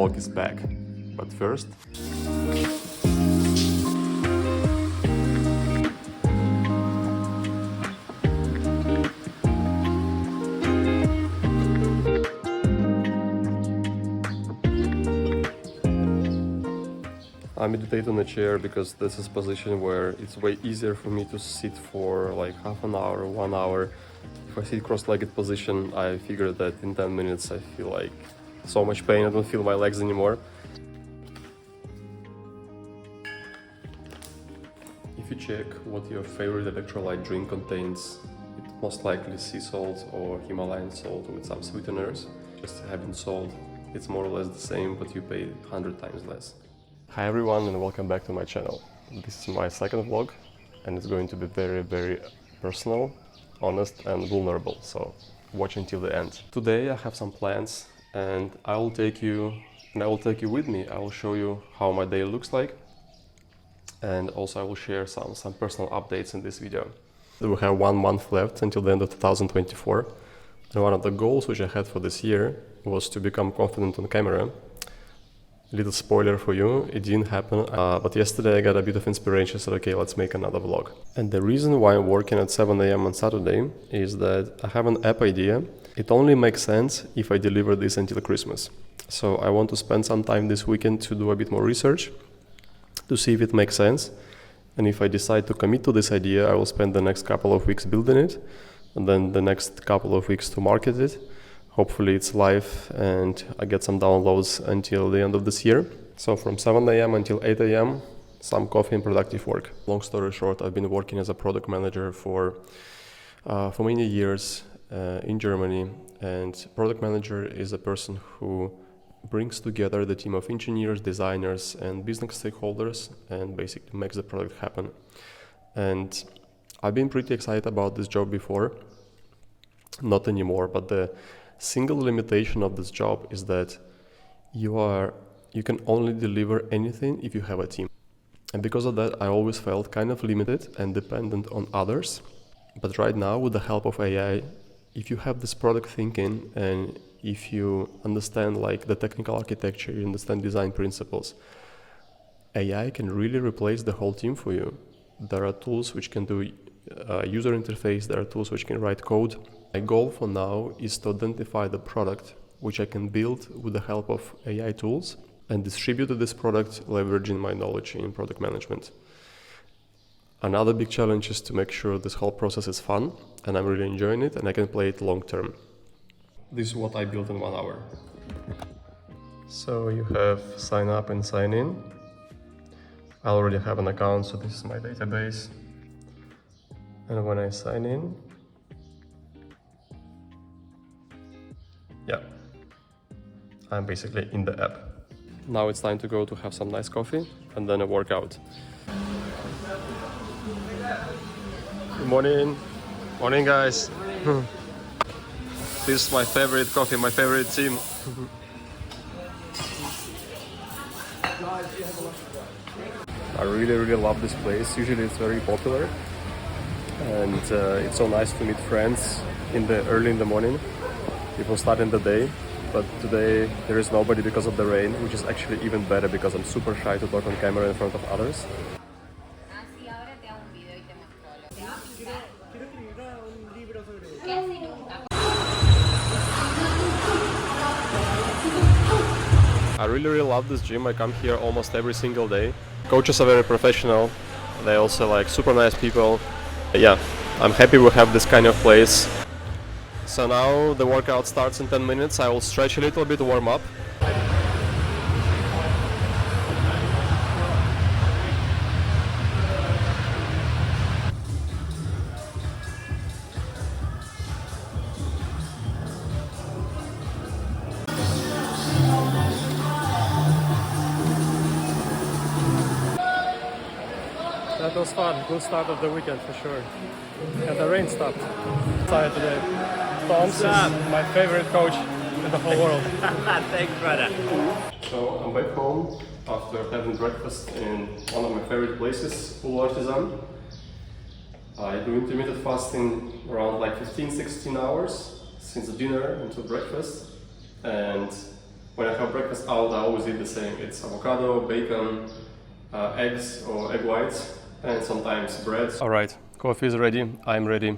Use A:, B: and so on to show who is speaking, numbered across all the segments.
A: vlog is back. But first... I meditate on a chair because this is a position where it's way easier for me to sit for like half an hour, 1 hour. If I sit cross-legged position, I figure that in 10 minutes I feel like so much pain, I don't feel my legs anymore. If you check what your favorite electrolyte drink contains, it's most likely sea salt or Himalayan salt with some sweeteners. Just having salt, it's more or less the same, but you pay 100 times less. Hi everyone and welcome back to my channel. This is my second vlog and it's going to be very personal, honest and vulnerable, so watch until the end. Today I have some plans and I will take you with me. I will show you how my day looks like, and also I will share some personal updates in this video. We have 1 month left until the end of 2024, and one of the goals which I had for this year was to become confident on camera. Little spoiler for you, it didn't happen, but yesterday I got a bit of inspiration, so okay, let's make another vlog. And the reason why I'm working at 7 AM on Saturday is that I have an app idea. It only makes sense if I deliver this until Christmas. So I want to spend some time this weekend to do a bit more research, to see if it makes sense. And if I decide to commit to this idea, I will spend the next couple of weeks building it, and then the next couple of weeks to market it. Hopefully it's live and I get some downloads until the end of this year. So from 7 AM until 8 AM, some coffee and productive work. Long story short, I've been working as a product manager for many years in Germany, and product manager is a person who brings together the team of engineers, designers and business stakeholders and basically makes the product happen. And I've been pretty excited about this job before, not anymore, but the single limitation of this job is that you can only deliver anything if you have a team. And because of that, I always felt kind of limited and dependent on others. But right now, with the help of AI, if you have this product thinking and if you understand like the technical architecture, you understand design principles, AI can really replace the whole team for you. There are tools which can do user interface, there are tools which can write code. My goal for now is to identify the product which I can build with the help of AI tools and distribute this product leveraging my knowledge in product management. Another big challenge is to make sure this whole process is fun and I'm really enjoying it and I can play it long term. This is what I built in 1 hour. So you have sign up and sign in. I already have an account, so this is my database. And when I sign in, yeah, I'm basically in the app. Now it's time to go to have some nice coffee and then a workout. Good morning. Morning, guys. This is my favorite coffee, my favorite team. I really love this place. Usually it's very popular and it's so nice to meet friends early in the morning. People starting the day, but today there is nobody because of the rain, which is actually even better because I'm super shy to talk on camera in front of others. I really love this gym. I come here almost every single day. Coaches are very professional. They're also like super nice people. Yeah, I'm happy we have this kind of place. So now the workout starts in 10 minutes. I will stretch a little bit to warm up. That was fun. Good start of the weekend for sure. And the rain stopped. Tired today. Tom's is my favorite coach in the whole world.
B: Thanks, brother.
A: So I'm back home after having breakfast in one of my favorite places, Full Artisan. I do intermittent fasting around like 15-16 hours since dinner until breakfast, and When I have breakfast out, I always eat the same. It's avocado, bacon, eggs or egg whites, and sometimes bread. All right, coffee is ready. I'm ready.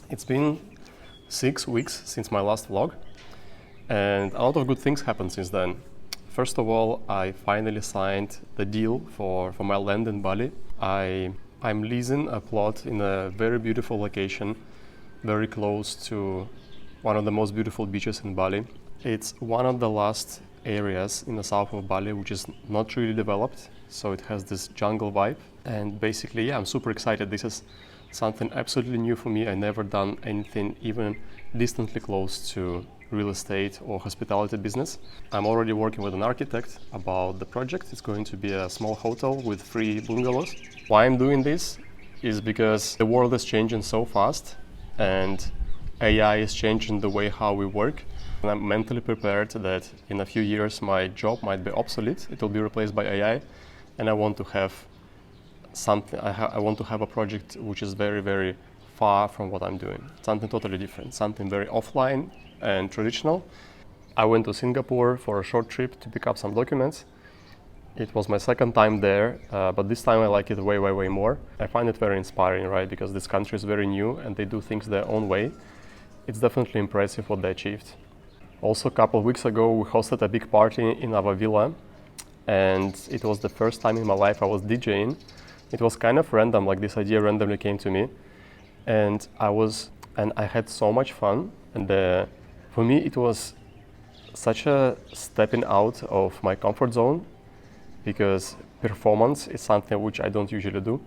A: It's been 6 weeks since my last vlog, and a lot of good things happened since then. First of all, I finally signed the deal for my land in Bali. I'm leasing a plot in a very beautiful location, very close to one of the most beautiful beaches in Bali. It's one of the last areas in the south of Bali which is not really developed, so it has this jungle vibe. And basically, yeah, I'm super excited. This is something absolutely new for me. I never done anything even distantly close to real estate or hospitality business. I'm already working with an architect about the project. It's going to be a small hotel with 3 bungalows. Why I'm doing this is because the world is changing so fast and AI is changing the way how we work. And I'm mentally prepared that in a few years my job might be obsolete. It will be replaced by AI, and I want to have something. I want to have a project which is very, very far from what I'm doing. Something totally different, something very offline and traditional. I went to Singapore for a short trip to pick up some documents. It was my second time there, but this time I like it way, way, way more. I find it very inspiring, right? Because this country is very new and they do things their own way. It's definitely impressive what they achieved. Also, a couple of weeks ago, we hosted a big party in our villa, and it was the first time in my life I was DJing. It was kind of random, like this idea randomly came to me, and I had so much fun. And for me, it was such a stepping out of my comfort zone, because performance is something which I don't usually do.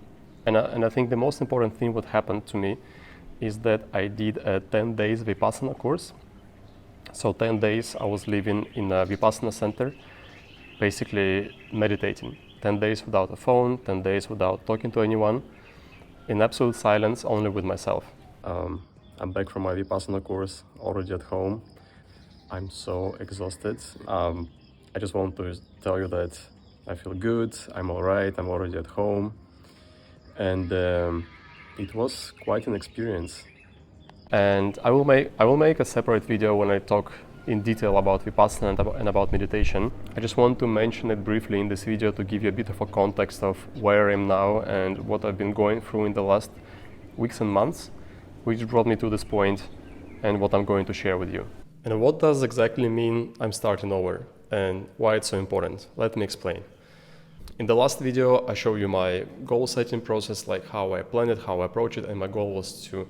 A: And I think the most important thing what happened to me is that I did a 10 days Vipassana course. So 10 days I was living in a Vipassana center, basically meditating. 10 days without a phone, 10 days without talking to anyone, in absolute silence, only with myself. I'm back from my Vipassana course, already at home. I'm so exhausted. I just want to tell you that I feel good, I'm alright, I'm already at home. And it was quite an experience. And I will make a separate video when I talk in detail about Vipassana and about meditation. I just want to mention it briefly in this video to give you a bit of a context of where I am now and what I've been going through in the last weeks and months, which brought me to this point and what I'm going to share with you. And what does exactly mean I'm starting over and why it's so important? Let me explain. In the last video, I showed you my goal setting process, like how I planned it, how I approach it, and my goal was to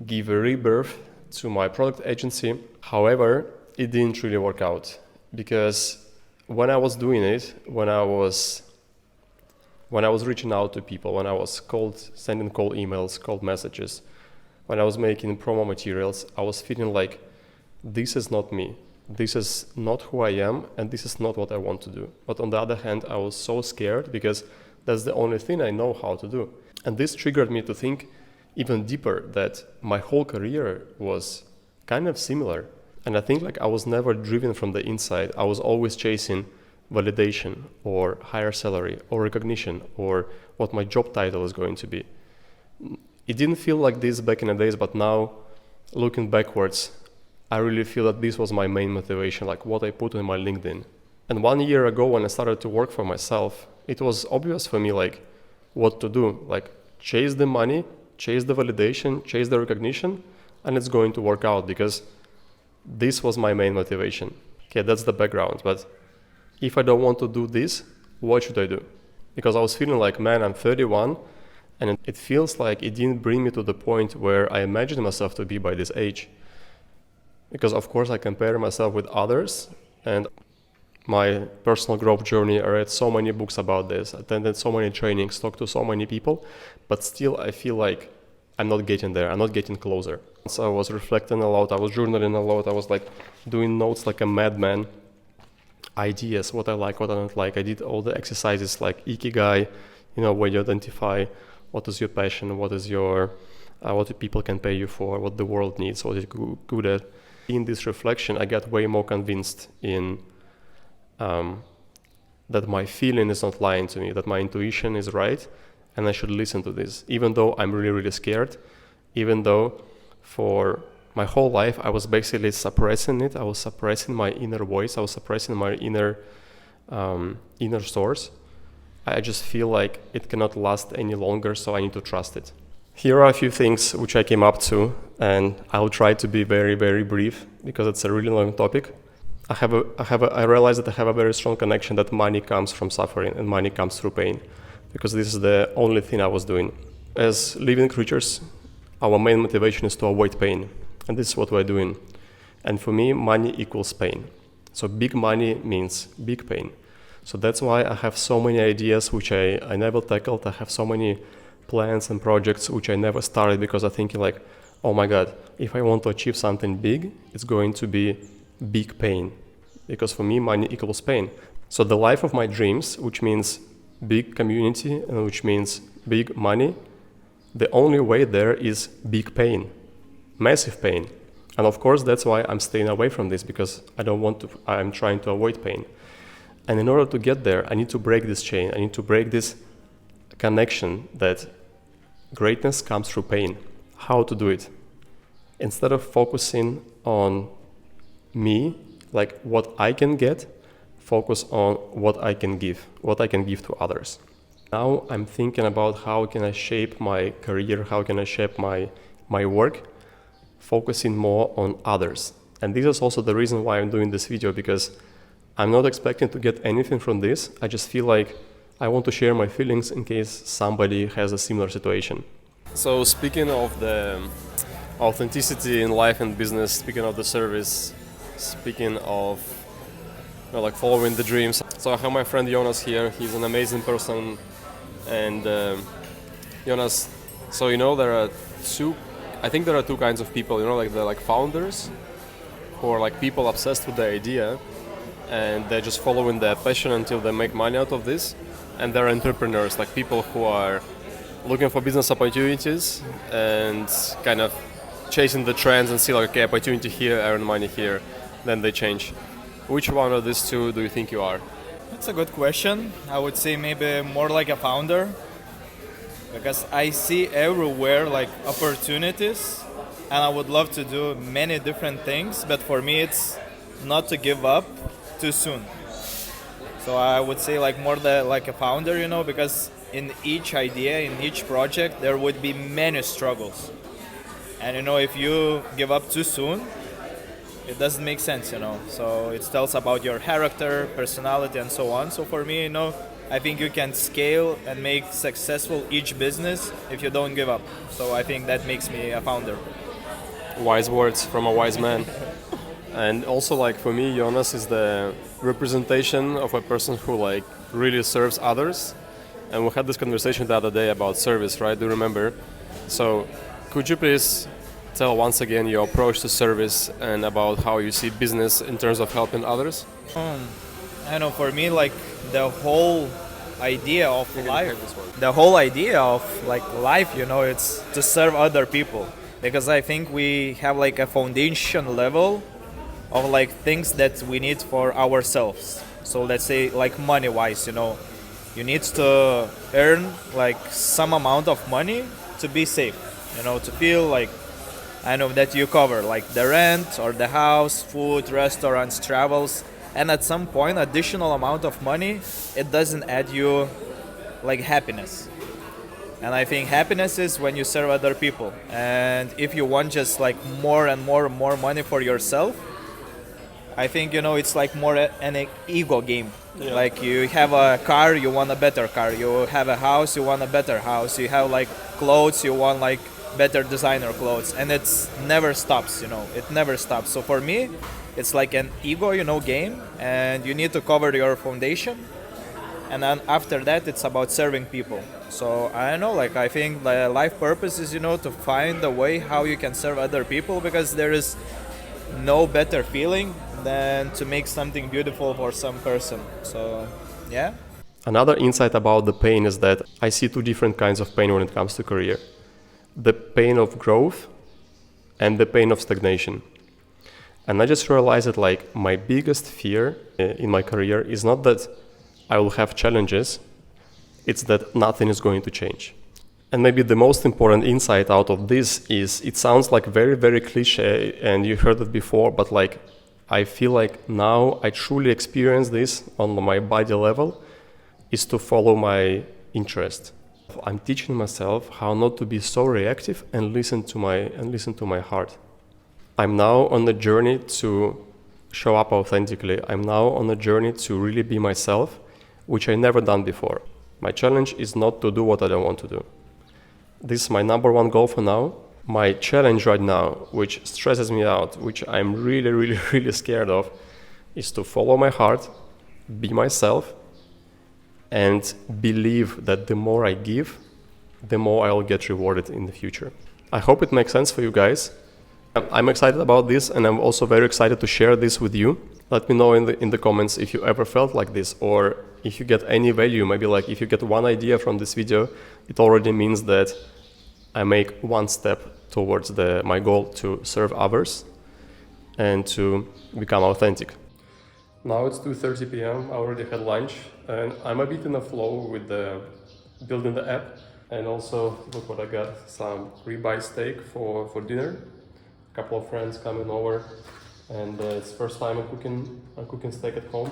A: give a rebirth to my product agency. However, it didn't really work out, because when I was doing it, when I was reaching out to people, when I was sending cold emails, cold messages, when I was making promo materials, I was feeling like this is not me. This is not who I am, and this is not what I want to do. But on the other hand, I was so scared because that's the only thing I know how to do. And this triggered me to think even deeper that my whole career was kind of similar. And I think like I was never driven from the inside. I was always chasing validation or higher salary or recognition or what my job title is going to be. It didn't feel like this back in the days, but now looking backwards, I really feel that this was my main motivation, like what I put in my LinkedIn. And 1 year ago when I started to work for myself, it was obvious for me like what to do, like chase the money, chase the validation, chase the recognition, and it's going to work out, because this was my main motivation. Okay, that's the background, but if I don't want to do this, what should I do? Because I was feeling like, man, I'm 31, and it feels like it didn't bring me to the point where I imagined myself to be by this age. Because of course I compare myself with others, and my personal growth journey, I read so many books about this, attended so many trainings, talked to so many people, but still I feel like I'm not getting there, I'm not getting closer. So I was reflecting a lot, I was journaling a lot, I was like doing notes like a madman, ideas, what I like, what I don't like. I did all the exercises like Ikigai, where you identify what is your passion, what is your, what people can pay you for, what the world needs, what you're good at. In this reflection, I got way more convinced in that my feeling is not lying to me, that my intuition is right, and I should listen to this, even though I'm really, really scared, even though for my whole life I was basically suppressing it. I was suppressing my inner voice. I was suppressing my inner source. I just feel like it cannot last any longer, so I need to trust it. Here are a few things which I came up to, and I'll try to be very, very brief because it's a really long topic. I realized that I have a very strong connection that money comes from suffering and money comes through pain, because this is the only thing I was doing. As living creatures, our main motivation is to avoid pain, and this is what we're doing. And for me, money equals pain. So big money means big pain. So that's why I have so many ideas which I never tackled. I have so many plans and projects which I never started because I'm thinking like, oh my God, if I want to achieve something big, it's going to be big pain. Because for me, money equals pain. So the life of my dreams, which means big community and which means big money, the only way there is big pain, massive pain. And of course, that's why I'm staying away from this, because I'm trying to avoid pain. And in order to get there, I need to break this chain. I need to break this connection that greatness comes through pain. How to do it? Instead of focusing on me, like what I can get, focus on what I can give to others. Now I'm thinking about how can I shape my career, how can I shape my work, focusing more on others. And this is also the reason why I'm doing this video, because I'm not expecting to get anything from this. I just feel like I want to share my feelings in case somebody has a similar situation. So speaking of the authenticity in life and business, speaking of the service, speaking of like following the dreams. So I have my friend Jonas here. He's an amazing person. And Jonas, so there are two kinds of people, like the founders, who are like people obsessed with the idea and they're just following their passion until they make money out of this. And there are entrepreneurs, like people who are looking for business opportunities and kind of chasing the trends and see like, okay, opportunity here, earn money here, then they change. Which one of these two do you think you are?
B: That's a good question. I would say maybe more like a founder, because I see everywhere like opportunities and I would love to do many different things, but for me it's not to give up too soon. So I would say like more like a founder, because in each idea, in each project, there would be many struggles. And if you give up too soon, it doesn't make sense, So it tells about your character, personality, and so on. So for me, I think you can scale and make successful each business if you don't give up. So I think that makes me a founder.
A: Wise words from a wise man. And also, like for me, Jonas is the representation of a person who like really serves others. And we had this conversation the other day about service, right? Do you remember? So could you please tell once again your approach to service and about how you see business in terms of helping others?
B: I know for me, like the whole idea of life, it's to serve other people. Because I think we have like a foundation level of like things that we need for ourselves. So let's say like money wise, you need to earn like some amount of money to be safe, to feel like that you cover like the rent or the house, food, restaurants, travels, and at some point additional amount of money, it doesn't add you like happiness. And I think happiness is when you serve other people. And if you want just like more and more money for yourself, I think it's like more an ego game. Yeah. Like you have a car, you want a better car. You have a house, you want a better house. You have like clothes, you want like better designer clothes, and it never stops. It never stops. So for me, it's like an ego, game, and you need to cover your foundation. And then after that, it's about serving people. So I don't know, like I think the life purpose is, to find a way how you can serve other people, because there is no better feeling than to make something beautiful for some person. So, yeah.
A: Another insight about the pain is that I see two different kinds of pain when it comes to career. The pain of growth and the pain of stagnation. And I just realized that like my biggest fear in my career is not that I will have challenges, it's that nothing is going to change. And maybe the most important insight out of this is, it sounds like very, very cliche and you heard it before, but like I feel like now I truly experience this on my body level, is to follow my interest. I'm teaching myself how not to be so reactive and listen to my heart. I'm now on the journey to show up authentically. I'm now on a journey to really be myself, which I never done before. My challenge is not to do what I don't want to do. This is my number one goal for now. My challenge right now, which stresses me out, which I'm really, really, really scared of, is to follow my heart, be myself, and believe that the more I give, the more I'll get rewarded in the future. I hope it makes sense for you guys. I'm excited about this, and I'm also very excited to share this with you. Let me know in the comments if you ever felt like this, or if you get any value. Maybe like if you get one idea from this video, it already means that I make one step towards my goal to serve others and to become authentic. Now it's 2:30 p.m. I already had lunch, and I'm a bit in a flow with building the app. And also, look what I got, some ribeye steak for dinner. A couple of friends coming over, and it's first time I'm cooking steak at home.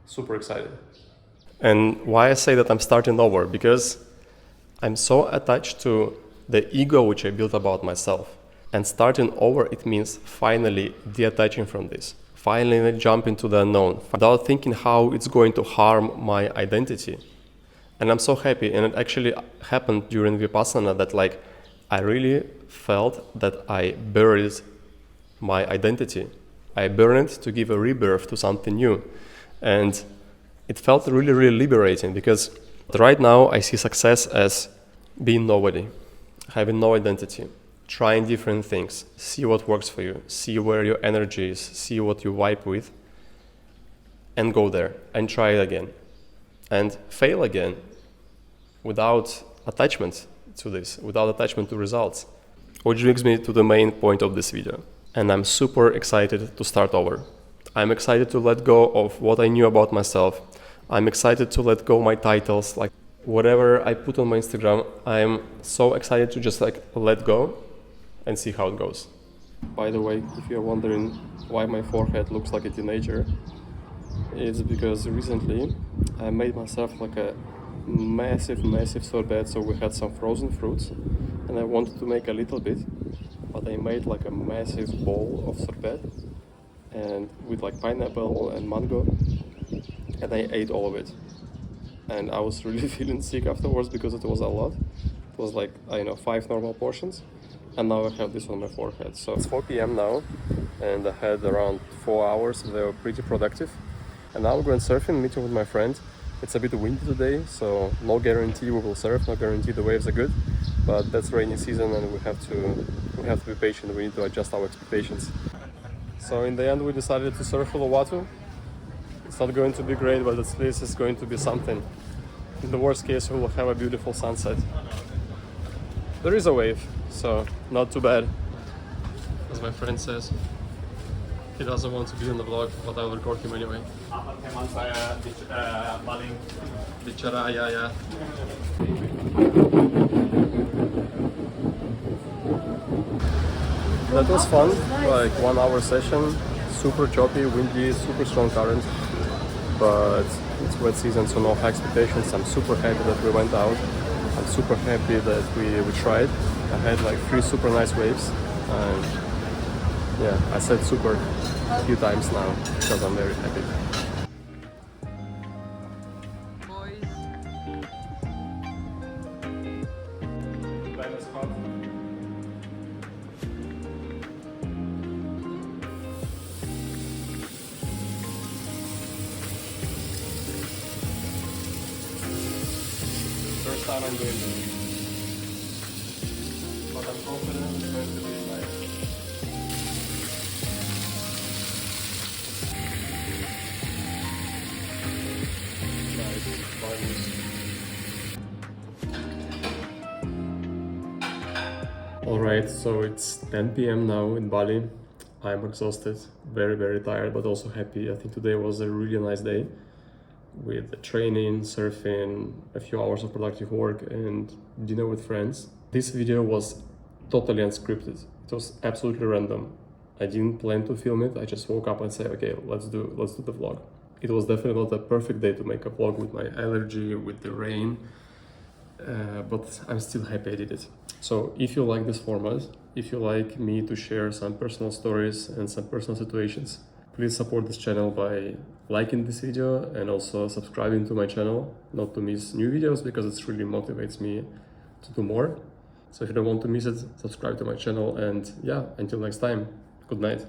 A: Super excited. And why I say that I'm starting over? Because I'm so attached to the ego which I built about myself. And starting over, it means finally detaching from this. Finally jump into the unknown without thinking how it's going to harm my identity. And I'm so happy, and it actually happened during Vipassana that like I really felt that I buried my identity. I burned it to give a rebirth to something new. And it felt really, really liberating, because right now I see success as being nobody, having no identity, trying different things, see what works for you, see where your energy is, see what you vibe with, and go there and try it again and fail again without attachment to this, without attachment to results. Which brings me to the main point of this video. And I'm super excited to start over. I'm excited to let go of what I knew about myself. I'm excited to let go my titles, like whatever I put on my Instagram. I'm so excited to just like let go and see how it goes. By the way, if you're wondering why my forehead looks like a teenager, it's because recently I made myself like a massive sorbet. So we had some frozen fruits and I wanted to make a little bit, but I made like a massive bowl of sorbet and with like pineapple and mango, and I ate all of it. And I was really feeling sick afterwards because it was a lot. It was like, I know, 5 normal portions, and now I have this on my forehead. So it's 4 p.m. now, and I had around 4 hours. They were pretty productive. And now I'm going surfing, meeting with my friend. It's a bit windy today, so no guarantee we will surf, no guarantee the waves are good. But that's rainy season, and we have to be patient. We need to adjust our expectations. So in the end, we decided to surf Uluwatu. It's not going to be great, but at least it's going to be something. In the worst case, we will have a beautiful sunset. There is a wave, so not too bad. As my friend says, he doesn't want to be in the vlog, but I will record him anyway.
C: Teman saya Bali.
A: Bicara, ya. That was fun, like 1 hour session, super choppy, windy, super strong current, but it's wet season, so no high expectations. I'm super happy that we went out. I'm super happy that we tried. I had like 3 super nice waves, and yeah, I said super a few times now because I'm very happy. First time I'm doing this, but I'm confident it's going to be nice. Alright, so it's 10 p.m. now in Bali. I'm exhausted, very tired, but also happy. I think today was a really nice day. with training, surfing, a few hours of productive work, and dinner with friends. This video was totally unscripted. It was absolutely random. I didn't plan to film it. I just woke up and said, okay, let's do the vlog. It was definitely not a perfect day to make a vlog with my allergy, with the rain, but I'm still happy I did it. So if you like this format, if you like me to share some personal stories and some personal situations, please support this channel by liking this video and also subscribing to my channel, not to miss new videos, because it really motivates me to do more. So if you don't want to miss it, subscribe to my channel, and yeah, until next time, good night.